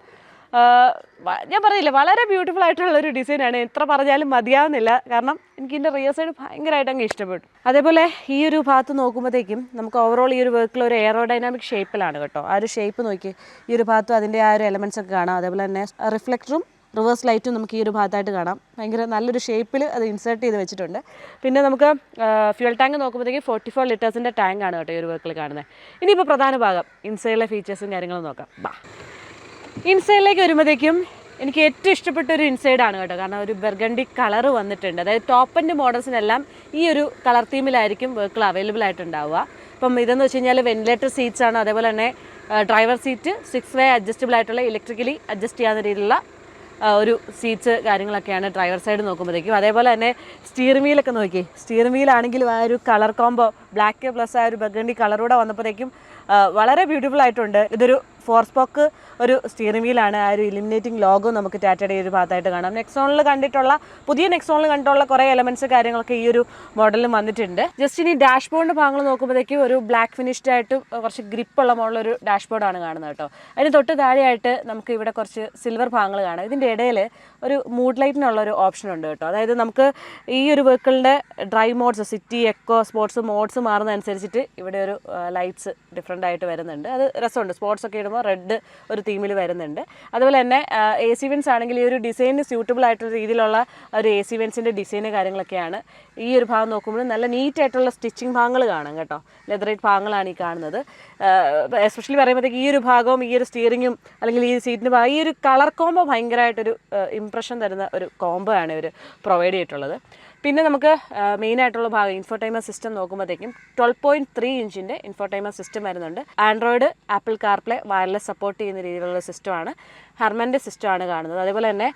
ഞാൻ പറയില്ല, വളരെ ബ്യൂട്ടിഫുൾ ആയിട്ടുള്ളൊരു ഡിസൈനാണ്. എത്ര പറഞ്ഞാലും മതിയാവുന്നില്ല. കാരണം എനിക്ക് ഇതിൻ്റെ റിയർ സൈഡ് ഭയങ്കരമായിട്ട് അങ്ങ് ഇഷ്ടപ്പെട്ടു. അതേപോലെ ഈ ഒരു ഭാഗത്ത് നോക്കുമ്പോഴത്തേക്കും നമുക്ക് ഓവറോൾ ഈ ഒരു വെഹിക്കിൾ ഒരു എയറോഡൈനാമിക് ഷേപ്പിലാണ് കേട്ടോ. ആ ഒരു ഷേപ്പ് നോക്കി ഈ ഒരു ഭാഗത്തും അതിൻ്റെ ആ ഒരു എലമെൻറ്റ്സ് ഒക്കെ കാണാം. അതേപോലെ തന്നെ റിഫ്ലക്ടറും റിവേഴ്സ് ലൈറ്റും നമുക്ക് ഈ ഒരു ഭാഗത്തായിട്ട് കാണാം. ഭയങ്കര നല്ലൊരു ഷേപ്പിൽ അത് ഇൻസേർട്ട് ചെയ്ത് വെച്ചിട്ടുണ്ട്. പിന്നെ നമുക്ക് ഫ്യൂൽ ടാങ്ക് നോക്കുമ്പോഴത്തേക്കും 44 ലിറ്റേഴ്സിൻ്റെ ടാങ്കാണ് കേട്ടോ ഈ ഒരു വെഹിക്കിൾ കാണുന്നത്. ഇനിയിപ്പോൾ പ്രധാന ഭാഗം ഇൻസൈഡിലെ ഫീച്ചേഴ്സും കാര്യങ്ങളും നോക്കാം. ഇൻസൈഡിലേക്ക് വരുമ്പോഴത്തേക്കും എനിക്ക് ഏറ്റവും ഇഷ്ടപ്പെട്ടൊരു ഇൻസൈഡാണ് കേട്ടോ. കാരണം ഒരു ബർഗണ്ടി കളർ വന്നിട്ടുണ്ട്. അതായത് ടോപ്പ് എൻഡ് മോഡൽസിനെല്ലാം ഈ ഒരു കളർ തീമിലായിരിക്കും വെഹിക്കിൾ അവൈലബിൾ ആയിട്ടുണ്ടാവുക. ഇപ്പം ഇതെന്ന് വെച്ച് കഴിഞ്ഞാൽ വെന്റിലേറ്റർ സീറ്റ്സ് ആണ്. അതേപോലെ തന്നെ ഡ്രൈവർ സീറ്റ് 6 വേ അഡ്ജസ്റ്റബിൾ ആയിട്ടുള്ള ഇലക്ട്രിക്കലി അഡ്ജസ്റ്റ് ചെയ്യാവുന്ന രീതിയിലുള്ള ഒരു സീറ്റ്സ് കാര്യങ്ങളൊക്കെയാണ് ഡ്രൈവർ സൈഡ് നോക്കുമ്പോഴത്തേക്കും. അതേപോലെ തന്നെ സ്റ്റിയറിംഗ് വീലൊക്കെ നോക്കി, സ്റ്റിയറിംഗ് വീലാണെങ്കിലും ആ ഒരു കളർ കോംബോ ബ്ലാക്ക് പ്ലസ് ആ ഒരു ബഗണ്ടി കളറൂടെ വന്നപ്പോഴത്തേക്കും വളരെ ബ്യൂട്ടിഫുൾ ആയിട്ടുണ്ട്. ഇതൊരു 4 സ്പോക്ക് ഒരു സ്റ്റിയറിംഗ് വീലാണ്. ആ ഒരു ഇലിമിനേറ്റിംഗ് ലോഗോ നമുക്ക് ടാറ്റയുടെ ഈ ഒരു ഭാഗത്തായിട്ട് കാണാം. നെക്സോണിൽ കണ്ടിട്ടുള്ള പുതിയ നെക്സോണിൽ കണ്ടിട്ടുള്ള കുറേ എലമെൻറ്റ്സ് കാര്യങ്ങളൊക്കെ ഈ ഒരു മോഡലിൽ വന്നിട്ടുണ്ട്. ജസ്റ്റ് ഇനി ഡാഷ്ബോർഡിൻ്റെ ഭാഗങ്ങൾ നോക്കുമ്പോഴത്തേക്കും ഒരു ബ്ലാക്ക് ഫിനിഷ്ഡ് ആയിട്ട് കുറച്ച് ഗ്രിപ്പുള്ള മോഡലൊരു ഡാഷ്ബോർഡാണ് കാണുന്നത് കേട്ടോ. അതിന് തൊട്ട് താഴെയായിട്ട് നമുക്ക് ഇവിടെ കുറച്ച് സിൽവർ ഭാഗങ്ങൾ കാണാം. ഇതിൻ്റെ ഇടയിൽ ഒരു മൂഡ് ലൈറ്റിനുള്ള ഒരു ഓപ്ഷൻ ഉണ്ട് കേട്ടോ. അതായത് നമുക്ക് ഈ ഒരു വെഹിക്കിളിൻ്റെ drive modes, city, eco, sports modes മാറുന്നതനുസരിച്ചിട്ട് ഇവിടെ ഒരു ലൈറ്റ്സ് ഡിഫറെൻ്റ് ആയിട്ട് വരുന്നുണ്ട്. അത് രസമുണ്ട്. സ്പോർട്സ് ഒക്കെ ഇടുമ്പോൾ റെഡ് ഒരു തീമിൽ വരുന്നുണ്ട്. അതുപോലെ തന്നെ എ സി വെൻസ് ആണെങ്കിൽ ഈ ഒരു ഡിസൈനിന് സ്യൂട്ടബിൾ ആയിട്ടുള്ള രീതിയിലുള്ള ഒരു എ സി വെൻസിൻ്റെ ഡിസൈന് കാര്യങ്ങളൊക്കെയാണ്. ഈ ഒരു ഭാഗം നോക്കുമ്പോൾ നല്ല നീറ്റായിട്ടുള്ള സ്റ്റിച്ചിങ് ഭാഗങ്ങൾ കാണാം കേട്ടോ. ലെതറേറ്റ് ഭാഗങ്ങളാണ് ഈ കാണുന്നത്. എസ്പെഷ്യലി പറയുമ്പോഴത്തേക്ക് ഈ ഒരു ഭാഗവും ഈ ഒരു സ്റ്റിയറിങ്ങും അല്ലെങ്കിൽ ഈ സീറ്റിൻ്റെ ഭാഗം ഈ ഒരു കളർ കോംബോ ഭയങ്കരമായിട്ടൊരു ഇംപ്രഷൻ തരുന്ന ഒരു കോംബോ ആണ് ഇവർ പ്രൊവൈഡ് ചെയ്തിട്ടുള്ളത്. പിന്നെ നമുക്ക് മെയിനായിട്ടുള്ള ഭാഗം ഇൻഫോടൈൻമെൻറ്റ് സിസ്റ്റം നോക്കുമ്പോഴത്തേക്കും 12.3 ഇഞ്ചിൻ്റെ ഇൻഫോടൈൻമെൻറ്റ് സിസ്റ്റം വരുന്നുണ്ട്. Android, apple CarPlay, wireless support ചെയ്യുന്ന രീതിയിലുള്ള സിസ്റ്റമാണ്. ഹെർമൻ്റെ സിസ്റ്റമാണ് കാണുന്നത്. അതേപോലെ തന്നെ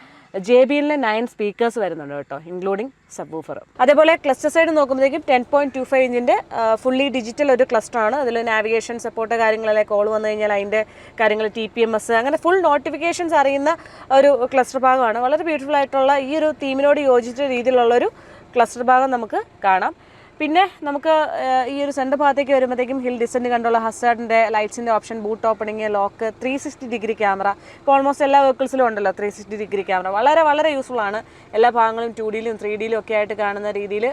JBLൻ്റെ 9 സ്പീക്കേഴ്സ് വരുന്നുണ്ട് കേട്ടോ, ഇൻക്ലൂഡിങ് സബ് വൂഫർ. അതേപോലെ ക്ലസ്റ്റർ സൈഡ് നോക്കുമ്പോഴത്തേക്കും 10.25 ഇഞ്ചിൻ്റെ ഫുള്ളി ഡിജിറ്റൽ ഒരു ക്ലസ്റ്ററാണ്. അതിൽ നാവിഗേഷൻ സപ്പോർട്ട് കാര്യങ്ങളെല്ലാം കോൾ വന്നു കഴിഞ്ഞാൽ അതിൻ്റെ കാര്യങ്ങൾ, TPMS, അങ്ങനെ ഫുൾ നോട്ടിഫിക്കേഷൻസ് അറിയുന്ന ഒരു ക്ലസ്റ്റർ ഭാഗമാണ്. വളരെ ബ്യൂട്ടിഫുൾ ആയിട്ടുള്ള ഈ ഒരു തീമിനോട് യോജിച്ച രീതിയിലുള്ളൊരു ക്ലസ്റ്റർ ഭാഗം നമുക്ക് കാണാം. പിന്നെ നമുക്ക് ഈ ഒരു സെൻറ്റർ ഭാഗത്തേക്ക് വരുമ്പോഴത്തേക്കും ഹിൽ ഡിസെൻറ്റ് കണ്ടുള്ള ഹസാർഡിൻ്റെ ലൈറ്റ്സിൻ്റെ option, boot opening, lock, 360 degree camera. ഇപ്പോൾ ഓൾമോസ്റ്റ് എല്ലാ വെഹിക്കിൾസിലും ഉണ്ടല്ലോ 360 ഡിഗ്രി ക്യാമറ. വളരെ വളരെ യൂസ്ഫുൾ ആണ്. എല്ലാ ഭാഗങ്ങളും 2Dയിലും 3Dയിലും ഒക്കെ ആയിട്ട് കാണുന്ന രീതിയിൽ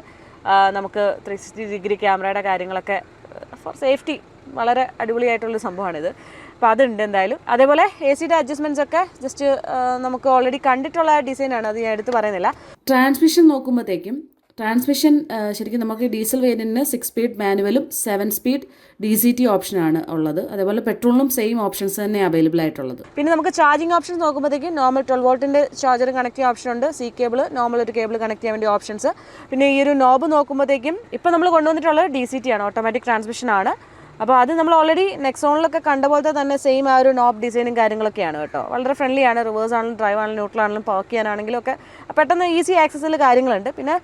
നമുക്ക് 360 ഡിഗ്രി ക്യാമറയുടെ കാര്യങ്ങളൊക്കെ ഫോർ സേഫ്റ്റി വളരെ അടിപൊളിയായിട്ടുള്ളൊരു സംഭവമാണിത്. അപ്പോൾ അതുണ്ട് എന്തായാലും. അതേപോലെ AC-യുടെ അഡ്ജസ്റ്റ്മെൻറ്റ്സ് ഒക്കെ ജസ്റ്റ് നമുക്ക് ഓൾറെഡി കണ്ടിട്ടുള്ള ഡിസൈനാണ്, അത് ഞാൻ എടുത്ത് പറയുന്നില്ല. ട്രാൻസ്മിഷൻ നോക്കുമ്പോഴത്തേക്കും ട്രാൻസ്മിഷൻ ശരിക്കും നമുക്ക് ഡീസൽ വേരിയൻറ്റിന് 6 സ്പീഡ് മാനുവലും 7 സ്പീഡ് DCT ഓപ്ഷനാണ് ഉള്ളത്. അതേപോലെ പെട്രോളിനും സെയിം ഓപ്ഷൻസ് തന്നെ അവൈലബിൾ ആയിട്ടുള്ളത്. പിന്നെ നമുക്ക് ചാർജിങ് ഓപ്ഷൻസ് നോക്കുമ്പോഴത്തേക്കും നോർമൽ 12 വോൾട്ടിൻ്റെ ചാർജർ കണക്ട് ചെയ്യാൻ ഓപ്ഷൻ ഉണ്ട്. C കേബിൾ, നോർമൽ ഒരു കേബിൾ കണക്ട് ചെയ്യാൻ വേണ്ടി ഓപ്ഷൻസ്. പിന്നെ ഈ ഒരു നോബ് നോക്കുമ്പോഴത്തേക്കും ഇപ്പോൾ നമ്മൾ കൊണ്ടുവന്നിട്ടുള്ളത് DCT ആണ്, ഓട്ടോമാറ്റിക് ട്രാൻസ്മിഷൻ ആണ്. അപ്പോൾ അത് നമ്മൾ ഓൾറെഡി നെക്സോണിലൊക്കെ കണ്ട പോലത്തെ തന്നെ സെയിം ആ ഒരു നോബ് ഡിസൈനും കാര്യങ്ങളൊക്കെയാണ് കേട്ടോ. വളരെ ഫ്രണ്ട്ലി ആണ്. റിവേഴ്സ് ആണെങ്കിലും ഡ്രൈവ് ആണെങ്കിലും ന്യൂട്രൽ ആണെങ്കിലും പാർക്ക് ചെയ്യാനാണെങ്കിലും ഒക്കെ പെട്ടെന്ന് ഈസി ആക്സസിൽ കാര്യങ്ങളുണ്ട്. പിന്നെ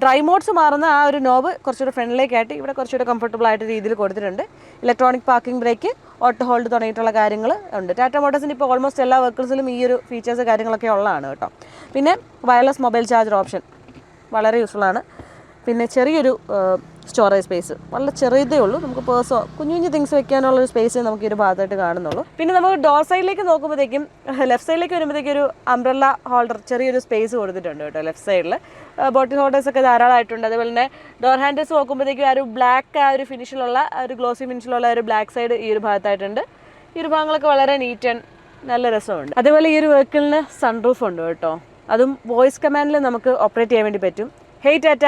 ഡ്രൈവ് മോഡ്സ് മാറുന്ന ആ ഒരു നോബ് കുറച്ചുകൂടെ ഫ്രണ്ടിലേക്കായിട്ട് ഇവിടെ കുറച്ചുകൂടെ കംഫർട്ടബിൾ ആയിട്ട് രീതിയിൽ കൊടുത്തിട്ടുണ്ട്. Electronic parking brake, auto hold തുടങ്ങിയിട്ടുള്ള കാര്യങ്ങൾ ഉണ്ട്. ടാറ്റ മോട്ടോഴ്സിൻ്റെ ഇപ്പോൾ ഓൾമോസ്റ്റ് എല്ലാ വെഹിക്കിൾസിലും ഈ ഒരു ഫീച്ചേഴ്സ് കാര്യങ്ങളൊക്കെ ഉള്ളതാണ് കേട്ടോ. പിന്നെ വയർലെസ് മൊബൈൽ ചാർജർ ഓപ്ഷൻ വളരെ യൂസ്ഫുൾ ആണ്. പിന്നെ ചെറിയൊരു സ്റ്റോറേജ് സ്പേസ്, വളരെ ചെറിയതേ ഉള്ളൂ. നമുക്ക് പേഴ്സോ കുഞ്ഞു കുഞ്ഞു തിങ്സ് വെക്കാനുള്ളൊരു സ്പേസ് നമുക്ക് ഈ ഒരു ഭാഗത്തായിട്ട് കാണുന്നുള്ളൂ. പിന്നെ നമുക്ക് ഡോർ സൈഡിലേക്ക് നോക്കുമ്പോഴത്തേക്കും ലെഫ്റ്റ് സൈഡിലേക്ക് വരുമ്പോഴത്തേക്കും ഒരു അംബ്രല്ല ഹോൾഡർ ചെറിയൊരു സ്പേസ് കൊടുത്തിട്ടുണ്ട് കേട്ടോ. ലെഫ്റ്റ് സൈഡിൽ ബോട്ടിൽ ഹോൾഡേഴ്സ് ഒക്കെ ധാരാളമായിട്ടുണ്ട്. അതുപോലെ തന്നെ ഡോർ ഹാൻഡിൽസ് നോക്കുമ്പോഴത്തേക്കും ആ ഒരു ബ്ലാക്ക് ആ ഒരു ഫിനിഷിലുള്ള ഒരു ഗ്ലോസി ഫിനിഷിലുള്ള ഒരു ബ്ലാക്ക് സൈഡ് ഈ ഒരു ഭാഗത്തായിട്ടുണ്ട്. ഈ ഒരു ഭാഗങ്ങളൊക്കെ വളരെ നീറ്റ് ആൻഡ് നല്ല രസമുണ്ട്. അതേപോലെ ഈ ഒരു വെഹിക്കിളിന് സൺറൂഫ് ഉണ്ട് കേട്ടോ. അതും വോയിസ് കമാൻഡിൽ നമുക്ക് ഓപ്പറേറ്റ് ചെയ്യാൻ വേണ്ടി പറ്റും. Hey Tata,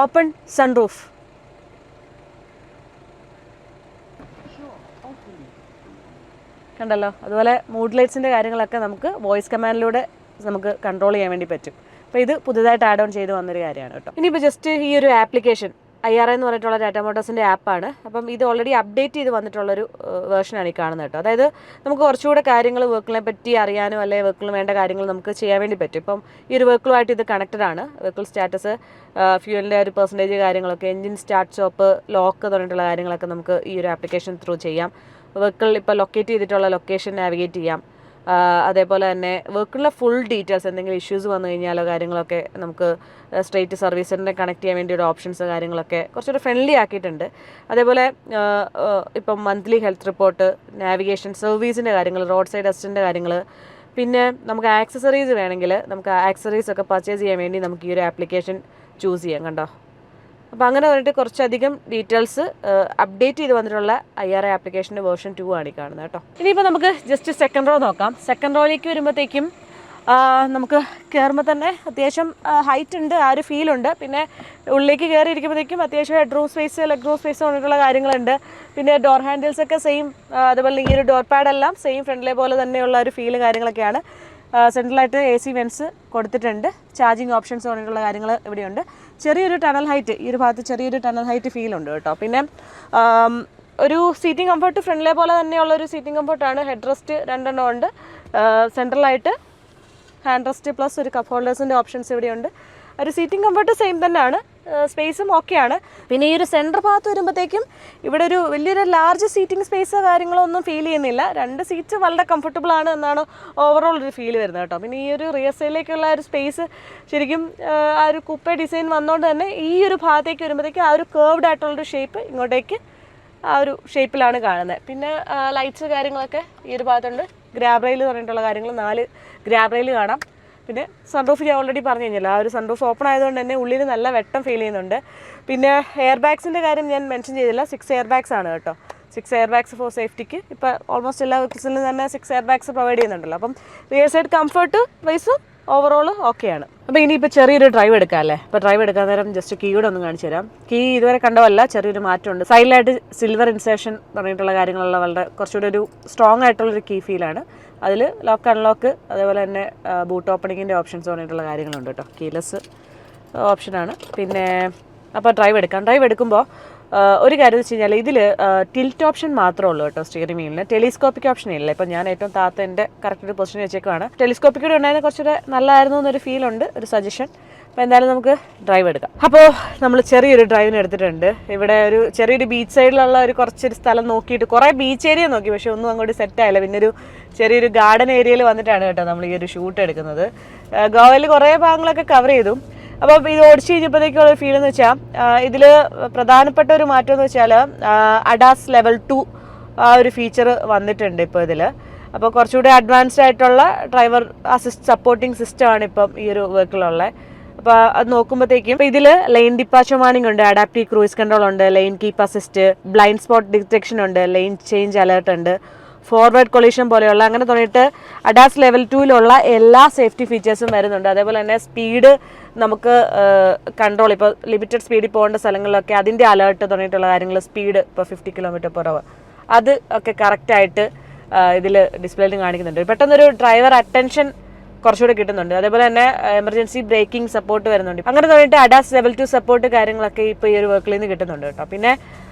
open sunroof. കണ്ടല്ലോ. അതുപോലെ മൂഡ് ലൈറ്റ്സിൻ്റെ കാര്യങ്ങളൊക്കെ നമുക്ക് വോയിസ് കമാൻഡിലൂടെ നമുക്ക് കൺട്രോൾ ചെയ്യാൻ വേണ്ടി പറ്റും. അപ്പോൾ ഇത് പുതുതായിട്ട് ആഡ് ഓൺ ചെയ്ത് വന്നൊരു കാര്യമാണ് കേട്ടോ. ഇനിയിപ്പോൾ ജസ്റ്റ് ഈ ഒരു ആപ്ലിക്കേഷൻ IRA എന്ന് പറഞ്ഞിട്ടുള്ള ടാറ്റ മോട്ടോഴ്സിൻ്റെ ആപ്പാണ്. അപ്പം ഇത് ഓൾറെഡി അപ്ഡേറ്റ് ചെയ്ത് വന്നിട്ടുള്ളൊരു വേർഷനാണ് ഈ കാണുന്നത് കേട്ടോ. അതായത് നമുക്ക് കുറച്ചുകൂടെ കാര്യങ്ങൾ വെഹിക്കിളിനെ പറ്റി അറിയാനും അല്ലെങ്കിൽ വെഹിക്കിളിന് വേണ്ട കാര്യങ്ങൾ നമുക്ക് ചെയ്യാൻ വേണ്ടി പറ്റും. ഇപ്പം ഈ ഒരു വെഹിക്കിളുമായിട്ട് ഇത് കണക്റ്റഡ് ആണ്. വെഹിക്കിൾ സ്റ്റാറ്റസ്, ഫ്യൂവലിൻ്റെ ഒരു പെർസെൻറ്റേജ് കാര്യങ്ങളൊക്കെ, എൻജിൻ സ്റ്റാർട്ട്, സ്റ്റോപ്പ്, ലോക്ക് തുടങ്ങിയിട്ടുള്ള കാര്യങ്ങളൊക്കെ നമുക്ക് ഈ ഒരു ആപ്ലിക്കേഷൻ ത്രൂ ചെയ്യാം. വെഹിക്കിൾ ഇപ്പോൾ ലൊക്കേറ്റ് ചെയ്തിട്ടുള്ള ലൊക്കേഷൻ നാവിഗേറ്റ് ചെയ്യാം. അതേപോലെ തന്നെ വെഹിക്കിളിലെ ഫുൾ ഡീറ്റെയിൽസ്, എന്തെങ്കിലും ഇഷ്യൂസ് വന്നു കഴിഞ്ഞാലോ കാര്യങ്ങളൊക്കെ നമുക്ക് സ്ട്രേറ്റ് സർവീസ് സെൻ്ററിനെ കണക്ട് ചെയ്യാൻ വേണ്ടിയുള്ള ഓപ്ഷൻസ് കാര്യങ്ങളൊക്കെ കുറച്ചൊരു ഫ്രണ്ട്ലി ആക്കിയിട്ടുണ്ട്. അതേപോലെ ഇപ്പം മന്ത്ലി ഹെൽത്ത് റിപ്പോർട്ട്, നാവിഗേഷൻ, സർവീസിൻ്റെ കാര്യങ്ങൾ, റോഡ് സൈഡ് അസിസ്റ്റൻ്റ് കാര്യങ്ങൾ, പിന്നെ നമുക്ക് ആക്സസറീസ് വേണമെങ്കിൽ നമുക്ക് ആക്സസറീസ് ഒക്കെ പർച്ചേസ് ചെയ്യാൻ വേണ്ടി നമുക്ക് ഈ ഒരു ആപ്ലിക്കേഷൻ ചൂസ് ചെയ്യാം. കണ്ടോ. അപ്പോൾ അങ്ങനെ പറഞ്ഞിട്ട് കുറച്ചധികം ഡീറ്റെയിൽസ് അപ്ഡേറ്റ് ചെയ്ത് വന്നിട്ടുള്ള IRA ആപ്ലിക്കേഷൻ്റെ വേർഷൻ 2 ആണ് ഈ കാണുന്നത് കേട്ടോ. ഇനിയിപ്പോൾ നമുക്ക് ജസ്റ്റ് സെക്കൻഡ് റോ നോക്കാം. സെക്കൻഡ് റോയിലേക്ക് വരുമ്പോഴത്തേക്കും നമുക്ക് കയറുമ്പോൾ തന്നെ അത്യാവശ്യം ഹൈറ്റ് ഉണ്ട്, ആ ഒരു ഫീലുണ്ട്. പിന്നെ ഉള്ളിലേക്ക് കയറിയിരിക്കുമ്പോഴത്തേക്കും അത്യാവശ്യം head room space, leg room space കൊണ്ടിട്ടുള്ള കാര്യങ്ങളുണ്ട്. പിന്നെ ഡോർ ഹാൻഡിൽസ് ഒക്കെ സെയിം, അതുപോലെ ഈ ഒരു ഡോർ പാഡെല്ലാം സെയിം ഫ്രണ്ടിലെ പോലെ തന്നെയുള്ള ഒരു ഫീലും കാര്യങ്ങളൊക്കെയാണ്. സെൻട്രലായിട്ട് AC വെൻസ് കൊടുത്തിട്ടുണ്ട്. ചാർജിങ് ഓപ്ഷൻസ് കൊണ്ടിട്ടുള്ള കാര്യങ്ങൾ ഇവിടെയുണ്ട്. ചെറിയൊരു ടണൽ ഹൈറ്റ്, ഈ ഒരു ഭാഗത്ത് ചെറിയൊരു ടണൽ ഹൈറ്റ് ഫീലുണ്ട് കേട്ടോ. പിന്നെ ഒരു സീറ്റിംഗ് കംഫർട്ട് ഫ്രണ്ടിലെ പോലെ തന്നെയുള്ള ഒരു സീറ്റിംഗ് കംഫർട്ടാണ്. ഹെഡ് റെസ്റ്റ് 2 ഉണ്ട്. സെൻട്രലായിട്ട് ഹാൻഡ് റെസ്റ്റ് പ്ലസ് ഒരു കപ്പ് ഹോൾഡേഴ്സിൻ്റെ ഓപ്ഷൻസ് ഇവിടെയുണ്ട്. ഒരു സീറ്റിംഗ് കംഫർട്ട് സെയിം തന്നെയാണ്, സ്പേസും ഓക്കെയാണ്. പിന്നെ ഈ ഒരു സെൻറ്റർ ഭാഗത്ത് വരുമ്പോഴത്തേക്കും ഇവിടെ ഒരു വലിയൊരു ലാർജ് സീറ്റിംഗ് സ്പേസ് കാര്യങ്ങളോ ഒന്നും ഫീൽ ചെയ്യുന്നില്ല. 2 സീറ്റ്സ് വളരെ കംഫർട്ടബിൾ ആണ് എന്നാണ് ഓവറോൾ ഒരു ഫീൽ വരുന്നത് കേട്ടോ. പിന്നെ ഈ ഒരു റിയർ സൈഡിലേക്കുള്ള ഒരു സ്പേസ് ശരിക്കും ആ ഒരു കുപ്പേ ഡിസൈൻ വന്നുകൊണ്ട് തന്നെ ഈ ഒരു ഭാഗത്തേക്ക് വരുമ്പോഴത്തേക്കും ആ ഒരു കേർവ്ഡ് ആയിട്ടുള്ളൊരു ഷേപ്പ് ഇങ്ങോട്ടേക്ക് ആ ഒരു ഷേപ്പിലാണ് കാണുന്നത്. പിന്നെ ലൈറ്റ്സ് കാര്യങ്ങളൊക്കെ ഈ ഒരു ഭാഗത്തുണ്ട്. ഗ്രാബ് റെയിൽ പറഞ്ഞിട്ടുള്ള കാര്യങ്ങൾ 4 ഗ്രാബ് റെയിൽ കാണാം. പിന്നെ സൺറൂഫ് ഞാൻ ഓൾറെഡി പറഞ്ഞു കഴിഞ്ഞല്ലോ, ആ ഒരു സൺറൂഫ് ഓപ്പൺ ആയതുകൊണ്ട് തന്നെ ഉള്ളിൽ നല്ല വെട്ടം ഫീൽ ചെയ്യുന്നുണ്ട്. പിന്നെ എയർ ബാഗ്സിൻ്റെ കാര്യം ഞാൻ മെൻഷൻ ചെയ്തില്ല, 6 എയർ ബാഗ്സ് ആണ് കേട്ടോ. 6 എയർ ബാഗ്സ് ഫോർ സേഫ്റ്റിക്ക് ഇപ്പോൾ ഓൾമോസ്റ്റ് എല്ലാ വെഹിക്കിൾസിലും തന്നെ 6 എയർ ബാഗ്സ് പ്രൊവൈഡ് ചെയ്യുന്നുണ്ടല്ലോ. അപ്പം റിയർ സൈഡ് കംഫർട്ട് വൈസും ഓവറോൾ ഓക്കെയാണ്. അപ്പോൾ ഇനിയിപ്പോൾ ചെറിയൊരു ഡ്രൈവ് എടുക്കാം അല്ലേ. ഇപ്പോൾ ഡ്രൈവ് എടുക്കാൻ നേരം ജസ്റ്റ് കീയുടെ ഒന്ന് കാണിച്ചു തരാം. കീ ഇതുവരെ കണ്ടതല്ല, ചെറിയൊരു മാറ്റമുണ്ട്. സൈഡിലായിട്ട് സിൽവർ ഇൻസേഷൻ പറഞ്ഞിട്ടുള്ള കാര്യങ്ങളുള്ള വളരെ കുറച്ചുകൂടി ഒരു സ്ട്രോങ് ആയിട്ടുള്ളൊരു കീ ഫീലാണ്. അതിൽ ലോക്ക് അൺലോക്ക് അതേപോലെ തന്നെ ബൂട്ട് ഓപ്പണിങ്ങിൻ്റെ ഓപ്ഷൻസ് പറഞ്ഞിട്ടുള്ള കാര്യങ്ങളുണ്ട് കേട്ടോ. കീലെസ് ഓപ്ഷനാണ്. പിന്നെ അപ്പോൾ ഡ്രൈവ് എടുക്കുമ്പോൾ ഒരു കാര്യം എന്ന് വെച്ച് കഴിഞ്ഞാൽ ഇതിൽ ടിൽറ്റ് ഓപ്ഷൻ മാത്രമേ ഉള്ളൂ കേട്ടോ സ്റ്റിയറിംഗ് വീലിന്. ടെലിസ്കോപ്പിക് ഓപ്ഷൻ ഇല്ല. ഇപ്പം ഞാൻ ഏറ്റവും താത്തൻ്റെ കറക്റ്റ് ഒരു പൊസിഷൻ വെച്ചേക്കാണ്. ടെലിസ്കോപ്പിക് കൂടെ ഉണ്ടായിരുന്ന കുറച്ചുകൂടെ നല്ലതായിരുന്നു എന്നൊരു ഫീലുണ്ട്, ഒരു സജഷൻ. അപ്പോൾ എന്തായാലും നമുക്ക് ഡ്രൈവ് എടുക്കാം. അപ്പോൾ നമ്മൾ ചെറിയൊരു ഡ്രൈവിന് എടുത്തിട്ടുണ്ട്. ഇവിടെ ഒരു ചെറിയൊരു ബീച്ച് സൈഡിലുള്ള ഒരു കുറച്ചൊരു സ്ഥലം നോക്കിയിട്ട് കുറേ ബീച്ച് ഏരിയ നോക്കി, പക്ഷെ ഒന്നും അങ്ങോട്ട് സെറ്റായില്ല. പിന്നെ ഒരു ചെറിയൊരു ഗാർഡൻ ഏരിയയിൽ വന്നിട്ടാണ് കേട്ടോ നമ്മൾ ഈ ഒരു ഷൂട്ട് എടുക്കുന്നത്. ഗോവയിൽ കുറേ ഭാഗങ്ങളൊക്കെ കവർ ചെയ്തു. അപ്പോൾ ഇത് ഓടിച്ച് കഴിഞ്ഞപ്പോഴത്തേക്കുള്ള ഫീൽ എന്ന് വെച്ചാൽ ഇതിൽ പ്രധാനപ്പെട്ട ഒരു മാറ്റം എന്ന് വെച്ചാൽ അഡാസ് ലെവൽ 2 ആ ഒരു ഫീച്ചർ വന്നിട്ടുണ്ട് ഇപ്പോൾ ഇതിൽ. അപ്പോൾ കുറച്ചുകൂടി അഡ്വാൻസ്ഡ് ആയിട്ടുള്ള ഡ്രൈവർ അസിസ്റ്റ് സപ്പോർട്ടിങ് സിസ്റ്റമാണ് ഇപ്പം ഈ ഒരു വെഹിക്കിളുള്ളത്. അപ്പോൾ അത് നോക്കുമ്പോഴത്തേക്കും ഇപ്പോൾ ഇതിൽ ലൈൻ ഡിപ്പാച്ചർ വാർണിംഗ് ഉണ്ട്, അഡാപ്റ്റീവ് ക്രൂയിസ് കൺട്രോൾ ഉണ്ട്, line keep assist, blind spot detection ഉണ്ട്, ലൈൻ ചേഞ്ച് അലേർട്ട് ഉണ്ട്, ഫോർവേഡ് കൊളീഷൻ പോലെയുള്ള അങ്ങനെ തുടങ്ങിയിട്ട് അഡാസ് ലെവൽ 2 എല്ലാ സേഫ്റ്റി ഫീച്ചേഴ്സും വരുന്നുണ്ട്. അതേപോലെ തന്നെ സ്പീഡ് നമുക്ക് കൺട്രോൾ, ഇപ്പോൾ ലിമിറ്റഡ് സ്പീഡിൽ പോകേണ്ട സ്ഥലങ്ങളിലൊക്കെ അതിൻ്റെ അലേർട്ട് തുടങ്ങിയിട്ടുള്ള കാര്യങ്ങൾ, സ്പീഡ് ഇപ്പോൾ 50 km/h അത് ഒക്കെ കറക്റ്റായിട്ട് ഇതിൽ ഡിസ്പ്ലേയിൽ കാണിക്കുന്നുണ്ട്. പെട്ടെന്നൊരു ഡ്രൈവർ അറ്റൻഷൻ കുറച്ചുകൂടെ കിട്ടുന്നുണ്ട്. അതേപോലെ തന്നെ എമർജൻസി ബ്രേക്കിംഗ് സപ്പോർട്ട് വരുന്നുണ്ട്. അങ്ങനെ തുടങ്ങിയിട്ട് അഡാസ് ലെവൽ 2 സപ്പോർട്ട് കാര്യങ്ങളൊക്കെ ഇപ്പോൾ ഈ ഒരു വെഹിക്കിളിൽ നിന്ന് കിട്ടുന്നുണ്ട് കേട്ടോ. പിന്നെ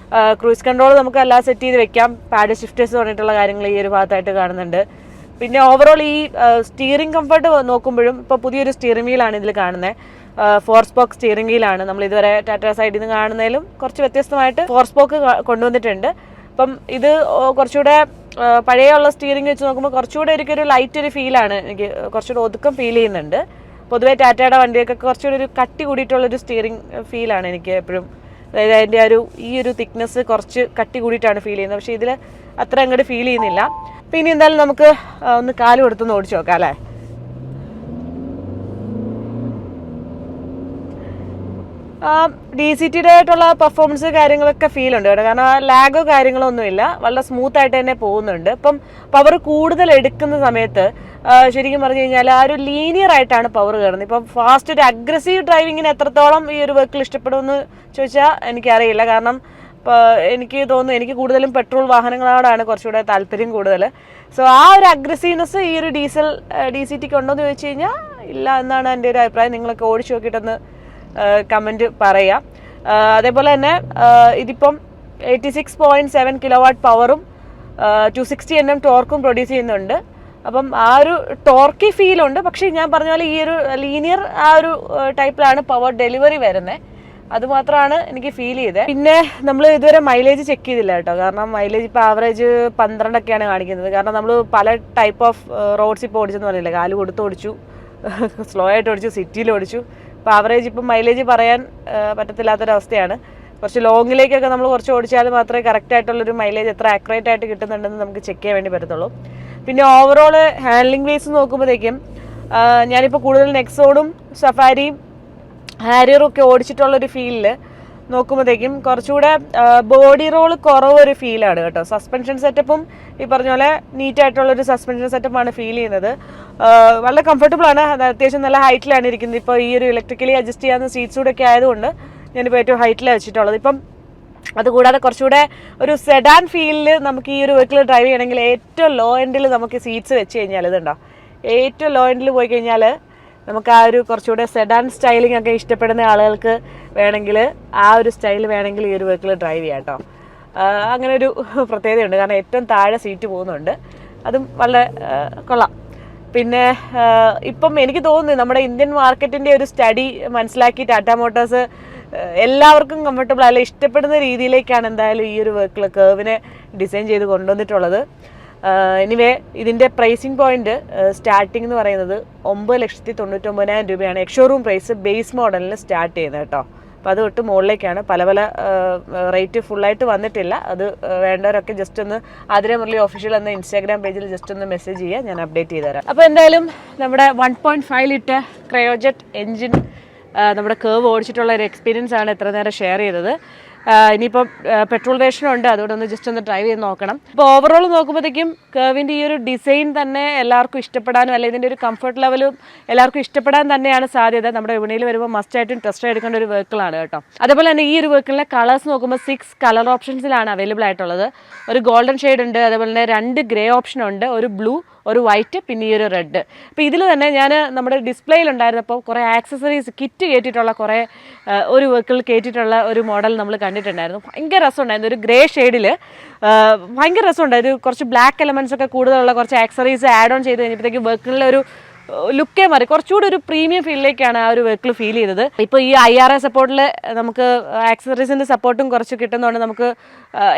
ക്രൂസ് കൺട്രോൾ നമുക്ക് എല്ലാം സെറ്റ് ചെയ്ത് വെക്കാം. പാഡ് ഷിഫ്റ്റേഴ്സ് പറഞ്ഞിട്ടുള്ള കാര്യങ്ങൾ ഈ ഒരു ഭാഗത്തായിട്ട് കാണുന്നുണ്ട്. പിന്നെ ഓവറോൾ ഈ സ്റ്റിയറിംഗ് കംഫർട്ട് നോക്കുമ്പോഴും ഇപ്പോൾ പുതിയൊരു സ്റ്റിയറിംഗ് വീലാണ് ഇതിൽ കാണുന്നത്. 4 സ്പോക്ക് സ്റ്റിയറിംഗ് വീലാണ്. നമ്മൾ ഇതുവരെ ടാറ്റ സൈഡിൽ നിന്ന് കാണുന്നതിലും കുറച്ച് വ്യത്യസ്തമായിട്ട് 4 സ്പോക്ക് കൊണ്ടുവന്നിട്ടുണ്ട്. അപ്പം ഇത് കുറച്ചുകൂടെ പഴയുള്ള സ്റ്റിയറിംഗ് വെച്ച് നോക്കുമ്പോൾ കുറച്ചുകൂടെ ഒരു ലൈറ്റ് ഒരു ഫീലാണ്, എനിക്ക് കുറച്ചുകൂടെ ഒതുക്കം ഫീൽ ചെയ്യുന്നുണ്ട്. പൊതുവേ ടാറ്റയുടെ വണ്ടിയൊക്കെ കുറച്ചുകൂടി ഒരു കട്ടി കൂടിയിട്ടുള്ളൊരു സ്റ്റിയറിംഗ് ഫീലാണ് എനിക്ക് എപ്പോഴും. അതായത് അതിൻ്റെ ഈ ഒരു തിക്നെസ് കുറച്ച് കട്ടി കൂടിയിട്ടാണ് ഫീൽ ചെയ്യുന്നത്. പക്ഷേ ഇതിൽ അത്ര അങ്ങോട്ട് ഫീൽ ചെയ്യുന്നില്ല. പിന്നെ എന്തായാലും നമുക്ക് ഒന്ന് കാല് കൊടുത്തൊന്ന് ഓടിച്ചു നോക്കാം അല്ലേ. DCTയുടെ ആയിട്ടുള്ള പെർഫോമൻസ് കാര്യങ്ങളൊക്കെ ഫീൽ ഉണ്ട് കേട്ടോ. കാരണം ലാഗോ കാര്യങ്ങളോ ഒന്നുമില്ല, വളരെ സ്മൂത്ത് ആയിട്ട് തന്നെ പോകുന്നുണ്ട്. ഇപ്പം പവർ കൂടുതൽ എടുക്കുന്ന സമയത്ത് ശരിക്കും പറഞ്ഞു കഴിഞ്ഞാൽ ആ ഒരു ലീനിയർ ആയിട്ടാണ് പവർ കയറുന്നത്. ഇപ്പം ഫാസ്റ്റ് ഒരു അഗ്രസീവ് ഡ്രൈവിങ്ങിന് എത്രത്തോളം ഈ ഒരു വെഹിക്കിൾ ഇഷ്ടപ്പെടുമെന്ന് ചോദിച്ചാൽ എനിക്കറിയില്ല. കാരണം ഇപ്പോൾ എനിക്ക് തോന്നുന്നു എനിക്ക് കൂടുതലും പെട്രോൾ വാഹനങ്ങളോടാണ് കുറച്ചുകൂടെ താല്പര്യം കൂടുതൽ. സോ ആ ഒരു അഗ്രസീവ്നെസ് ഈ ഒരു DCTക്ക് ഉണ്ടോയെന്ന് ചോദിച്ചു കഴിഞ്ഞാൽ ഇല്ല എന്നാണ് എൻ്റെ ഒരു അഭിപ്രായം. നിങ്ങളൊക്കെ ഓടിച്ചു നോക്കിയിട്ടൊന്ന് കമൻറ്റ് പറയാം. അതേപോലെ തന്നെ ഇതിപ്പം 86.7 kW പവറും 260 Nm ടോർക്കും പ്രൊഡ്യൂസ് ചെയ്യുന്നുണ്ട്. അപ്പം ആ ഒരു ടോർക്കി ഫീലുണ്ട്. പക്ഷേ ഞാൻ പറഞ്ഞ പോലെ ഈ ഒരു ലീനിയർ ആ ഒരു ടൈപ്പിലാണ് പവർ ഡെലിവറി വരുന്നത്. അതുമാത്രമാണ് എനിക്ക് ഫീൽ ചെയ്തത്. പിന്നെ നമ്മൾ ഇതുവരെ മൈലേജ് ചെക്ക് ചെയ്തില്ല കേട്ടോ. കാരണം മൈലേജ് ഇപ്പോൾ ആവറേജ് 12 കാണിക്കുന്നത്. കാരണം നമ്മൾ പല ടൈപ്പ് ഓഫ് റോഡ്സ് ഇപ്പോൾ ഓടിച്ചെന്ന് പറഞ്ഞില്ല, കാല് കൊടുത്ത് ഓടിച്ചു, സ്ലോ ആയിട്ട് ഓടിച്ചു, സിറ്റിയിൽ ഓടിച്ചു. ഇപ്പോൾ ആവറേജ് ഇപ്പം മൈലേജ് പറയാൻ പറ്റത്തില്ലാത്തൊരവസ്ഥയാണ്. കുറച്ച് ലോങ്ങിലേക്കൊക്കെ നമ്മൾ കുറച്ച് ഓടിച്ചാൽ മാത്രമേ കറക്റ്റായിട്ടുള്ളൊരു മൈലേജ് എത്ര ആക്യുറേറ്റ് ആയിട്ട് കിട്ടുന്നുണ്ടെന്ന് നമുക്ക് ചെക്ക് ചെയ്യാൻ വേണ്ടി പറ്റത്തുള്ളൂ. പിന്നെ ഓവറോൾ ഹാൻഡ്ലിംഗ് വേസ് നോക്കുമ്പോഴത്തേക്കും ഞാനിപ്പോൾ കൂടുതൽ നെക്സോണും സഫാരിയും ഹാരിയറും ഒക്കെ ഓടിച്ചിട്ടുള്ളൊരു ഫീലിൽ നോക്കുമ്പോഴത്തേക്കും കുറച്ചുകൂടെ ബോഡി റോൾ കുറവൊരു ഫീലാണ് കേട്ടോ. സസ്പെൻഷൻ സെറ്റപ്പും ഈ പറഞ്ഞ പോലെ നീറ്റായിട്ടുള്ളൊരു സസ്പെൻഷൻ സെറ്റപ്പാണ് ഫീൽ ചെയ്യുന്നത്. വളരെ കംഫർട്ടബിളാണ്. അത്യാവശ്യം നല്ല ഹൈറ്റിലാണ് ഇരിക്കുന്നത്. ഇപ്പോൾ ഈ ഒരു ഇലക്ട്രിക്കലി അഡ്ജസ്റ്റ് ചെയ്യാവുന്ന സീറ്റ്സ് കൂടെ ഒക്കെ ആയതുകൊണ്ട് ഞാനിപ്പോൾ ഏറ്റവും ഹൈറ്റിലാണ് വെച്ചിട്ടുള്ളത്. ഇപ്പം അതുകൂടാതെ കുറച്ചുകൂടെ ഒരു സെഡാൻ ഫീലിൽ നമുക്ക് ഈ ഒരു വെഹിക്കിൾ ഡ്രൈവ് ചെയ്യണമെങ്കിൽ ഏറ്റവും ലോ എൻഡിൽ നമുക്ക് സീറ്റ്സ് വെച്ച് കഴിഞ്ഞാൽ ഇതുണ്ടോ, ഏറ്റവും ലോ എൻഡിൽ പോയി കഴിഞ്ഞാൽ നമുക്ക് ആ ഒരു കുറച്ചുകൂടെ സെഡാൻ സ്റ്റൈലിംഗ് ഒക്കെ ഇഷ്ടപ്പെടുന്ന ആളുകൾക്ക് വേണമെങ്കിൽ ആ ഒരു സ്റ്റൈൽ വേണമെങ്കിൽ ഈ ഒരു വെഹിക്കിൾ ഡ്രൈവ് ചെയ്യാം കേട്ടോ. അങ്ങനെ ഒരു പ്രത്യേകതയുണ്ട്. കാരണം ഏറ്റവും താഴെ സീറ്റ് പോകുന്നുണ്ട്, അതും വളരെ കൊള്ളാം. പിന്നെ ഇപ്പം എനിക്ക് തോന്നുന്നു നമ്മുടെ ഇന്ത്യൻ മാർക്കറ്റിൻ്റെ ഒരു സ്റ്റഡി മനസ്സിലാക്കി ടാറ്റ മോട്ടോഴ്സ് എല്ലാവർക്കും കംഫർട്ടബിൾ അല്ല ഇഷ്ടപ്പെടുന്ന രീതിയിലേക്കാണ് എന്തായാലും ഈ ഒരു വെഹിക്കിൾ കർവിനെ ഡിസൈൻ ചെയ്ത് കൊണ്ടുവന്നിട്ടുള്ളത്. എനിവേ ഇതിൻ്റെ പ്രൈസിങ് പോയിന്റ് സ്റ്റാർട്ടിംഗ് എന്ന് പറയുന്നത് 9,99,000 രൂപയാണ് എക്സ്ഷോറൂം പ്രൈസ് ബേസ് മോഡലിന് സ്റ്റാർട്ട് ചെയ്യുന്നത് കേട്ടോ. അപ്പോൾ അത് തൊട്ട് മുകളിലേക്കാണ്. പല പല റേറ്റ് ഫുള്ളായിട്ട് വന്നിട്ടില്ല. അത് വേണ്ടവരൊക്കെ ജസ്റ്റ് ഒന്ന് ആതിര മുരളി ഒഫീഷ്യൽ എന്ന ഇൻസ്റ്റാഗ്രാം പേജിൽ ജസ്റ്റ് ഒന്ന് മെസ്സേജ് ചെയ്യുക, ഞാൻ അപ്ഡേറ്റ് ചെയ്ത് തരാം. അപ്പോൾ എന്തായാലും നമ്മുടെ 1.5 ലിറ്റർ ക്രയോജെറ്റ് എൻജിൻ നമ്മുടെ കേർവ് ഓടിച്ചിട്ടുള്ള ഒരു എക്സ്പീരിയൻസ് ആണ് ഇത്ര നേരം ഷെയർ ചെയ്തത്. ഇനിയിപ്പം പെട്രോൾ വേർഷനുണ്ട്, അതുകൊണ്ട് ഒന്ന് ജസ്റ്റ് ഒന്ന് ഡ്രൈവ് ചെയ്ത് നോക്കണം. ഇപ്പോൾ ഓവറോൾ നോക്കുമ്പോഴത്തേക്കും കേർവിൻ്റെ ഈ ഒരു ഡിസൈൻ തന്നെ എല്ലാവർക്കും ഇഷ്ടപ്പെടാനും അല്ലെങ്കിൽ ഇതിൻ്റെ ഒരു കംഫർട്ട് ലെവലും എല്ലാവർക്കും ഇഷ്ടപ്പെടാൻ തന്നെയാണ് സാധ്യത. നമ്മുടെ വിപണിയിൽ വരുമ്പോൾ മസ്റ്റായിട്ടും ടെസ്റ്റ് എടുക്കേണ്ട ഒരു വെഹിക്കിളാണ് കേട്ടോ. അതേപോലെ തന്നെ ഈ ഒരു വെഹിക്കിളിലെ കളേഴ്സ് നോക്കുമ്പോൾ 6 കളർ ഓപ്ഷൻസിലാണ് അവൈലബിൾ ആയിട്ടുള്ളത്. ഒരു ഗോൾഡൻ ഷെയ്ഡ് ഉണ്ട്, അതേപോലെ തന്നെ 2 ഗ്രേ ഓപ്ഷൻ ഉണ്ട്, ഒരു ബ്ലൂ, ഒരു വൈറ്റ്, പിന്നെ ഈ ഒരു റെഡ്. അപ്പോൾ ഇതിൽ തന്നെ ഞാൻ നമ്മുടെ ഡിസ്പ്ലേയിലുണ്ടായിരുന്നപ്പോൾ കുറേ ആക്സസറീസ് കിറ്റ് കയറ്റിയിട്ടുള്ള കുറേ ഒരു വെഹിക്കിൾ കയറ്റിയിട്ടുള്ള ഒരു മോഡൽ നമ്മൾ കണ്ടിട്ടുണ്ടായിരുന്നു. ഭയങ്കര രസമുണ്ടായിരുന്നു. ഒരു ഗ്രേ ഷെയ്ഡിൽ ഭയങ്കര രസമുണ്ടായിരുന്നു. കുറച്ച് ബ്ലാക്ക് എലമെൻറ്റ്സ് ഒക്കെ കൂടുതലുള്ള കുറച്ച് ആക്സസറീസ് ആഡ് ഓൺ ചെയ്ത് കഴിഞ്ഞപ്പോഴത്തേക്ക് വെഹിക്കിളിലെ ഒരു ലുക്കേ മാറി, കുറച്ചുകൂടി ഒരു പ്രീമിയം ഫീലിലേക്കാണ് ആ ഒരു വെഹിക്കിൾ ഫീൽ ചെയ്തത്. ഇപ്പോൾ ഈ IRA സപ്പോർട്ടിൽ നമുക്ക് ആക്സസറീസിൻ്റെ സപ്പോർട്ടും കുറച്ച് കിട്ടുന്നതുകൊണ്ട് നമുക്ക്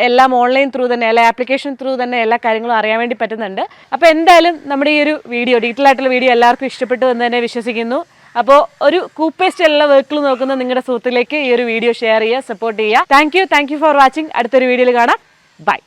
എല്ലാം ഓൺലൈൻ ത്രൂ തന്നെ അല്ലെ ആപ്ലിക്കേഷൻ ത്രൂ തന്നെ എല്ലാ കാര്യങ്ങളും അറിയാൻ വേണ്ടി പറ്റുന്നുണ്ട്. അപ്പോൾ എന്തായാലും നമ്മുടെ ഈ ഒരു വീഡിയോ ഡീറ്റെയിൽ ആയിട്ടുള്ള വീഡിയോ എല്ലാവർക്കും ഇഷ്ടപ്പെട്ടു എന്ന് തന്നെ വിശ്വസിക്കുന്നു. അപ്പോൾ ഒരു കൂപ്പേ സ്റ്റൈലുള്ള വെഹിക്കിൾ നോക്കുന്ന നിങ്ങളുടെ സുഹൃത്തിലേക്ക് ഈ ഒരു വീഡിയോ ഷെയർ ചെയ്യുക, സപ്പോർട്ട് ചെയ്യുക. Thank you for watching. അടുത്തൊരു വീഡിയോയിൽ കാണാം. ബൈ.